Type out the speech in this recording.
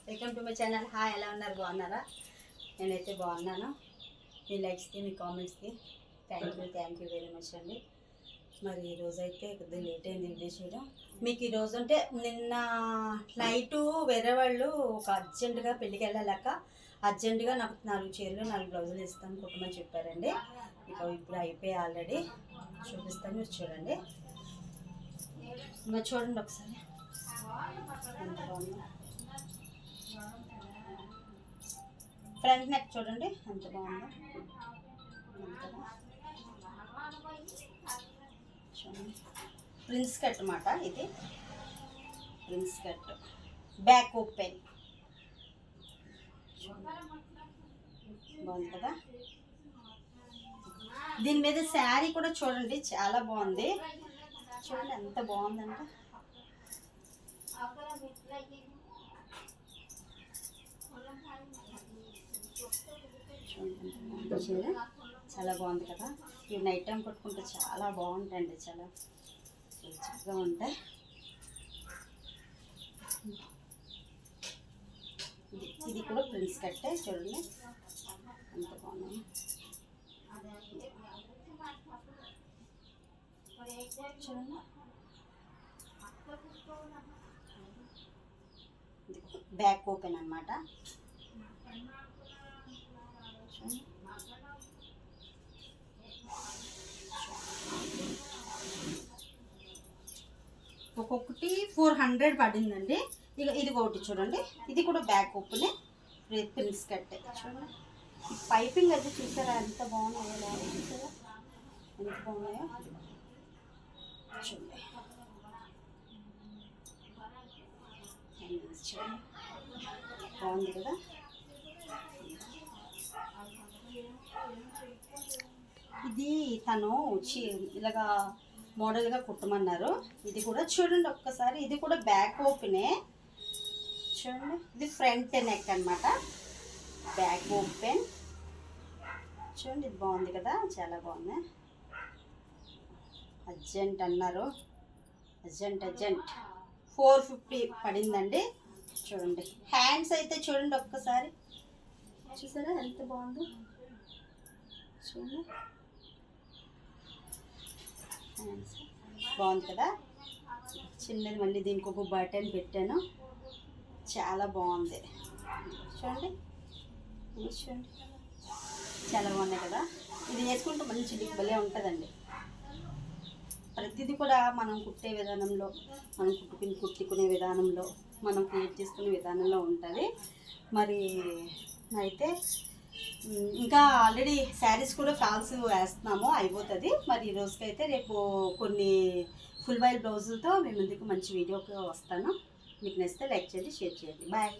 Welcome to my channel. Hi, ఎలా ఉన్నారు? బాగున్నారా? నేనైతే బాగున్నాను. మీ లైక్స్కి మీ కామెంట్స్కి థ్యాంక్ యూ వెరీ మచ్ అండి. మరి ఈరోజైతే కొద్దిగా లేట్ అయింది వీడియో చేయడం. మీకు ఈరోజు అంటే నిన్న నైటు వేరే వాళ్ళు ఒక అర్జెంటుగా పెళ్ళికి వెళ్ళాక అర్జెంటుగా నాకు 4 చీరలు 4 బ్లౌజులు ఇస్తాను కుట్టమని చెప్పారండి. ఇక ఇప్పుడు అయిపోయి ఆల్రెడీ చూపిస్తాను, మీరు చూడండి. మరి చూడండి ఒకసారి ఎంత బాగుంది. ఫ్రంట్ నెక్ చూడండి ఎంత బాగుందో. చూడండి, ప్రిన్స్ కట్ అన్నమాట. ఇది ప్రిన్స్ కట్, బ్యాక్ ఓపెన్. బాగుంది కదా. దీని మీద శారీ కూడా చూడండి, చాలా బాగుంది. చూడండి ఎంత బాగుందంటే చీర చాలా బాగుంది కదా. ఇవి నైట్ టైం కొట్టుకుంటే చాలా బాగుంటాయండి, చాలా చక్కగా ఉంటాయి. ఇది కూడా ప్రిన్స్ కట్టే, చూడండి ఎంత బాగున్నాయి. చూడండి, బ్యాక్ ఓపెన్ అన్నమాట. ఒక్కొక్కటి 400 పడిందండి. ఇక ఇది ఒకటి చూడండి, ఇది కూడా బ్యాక్ ఓపెన్ ప్రిన్స్ కట్టే. చూడండి, పైపింగ్ అయితే చూసారా ఎంత బాగున్నాయో, చూసారా ఎంత బాగున్నాయో. చూడండి బాగుంది కదా. ఇది తను ఇలాగా మోడల్గా కుట్టమన్నారు. ఇది కూడా చూడండి ఒక్కసారి, ఇది కూడా బ్యాక్ ఓపెనే. చూడండి, ఇది ఫ్రంట్ నెక్ అన్నమాట, బ్యాక్ ఓపెన్. చూడండి, ఇది బాగుంది కదా, చాలా బాగుంది. అర్జెంట్ అన్నారు, అర్జెంట్ 450 పడిందండి. చూడండి, హ్యాండ్స్ అయితే చూడండి ఒక్కసారి, చూసారా ఎంత బాగుందో. చూడండి హ్యాండ్స్ బాగుంది కదా. చిన్నది మళ్ళీ దీనికి ఒక బటన్ పెట్టాను, చాలా బాగుంది. చూడండి చూడండి చాలా బాగున్నాయి కదా. ఇది వేసుకుంటే మంచి భలే ఉంటుందండి. ప్రతిదీ కూడా మనం కుట్టే విధానంలో, మనం కుట్టుకునే విధానంలో, మనం క్రియేట్ చేసుకునే విధానంలో ఉంటుంది. మరి అయితే ఇంకా ఆల్రెడీ శారీస్ కూడా ఫాల్స్ వేస్తున్నాము, అయిపోతుంది. మరి ఈ రోజుకైతే రేపు కొన్ని ఫుల్ వైల్ బ్లౌజులతో మీ ముందుకు మంచి వీడియోకి వస్తాను. మీకు నచ్చితే లైక్ చేయండి, షేర్ చేయండి. బాయ్.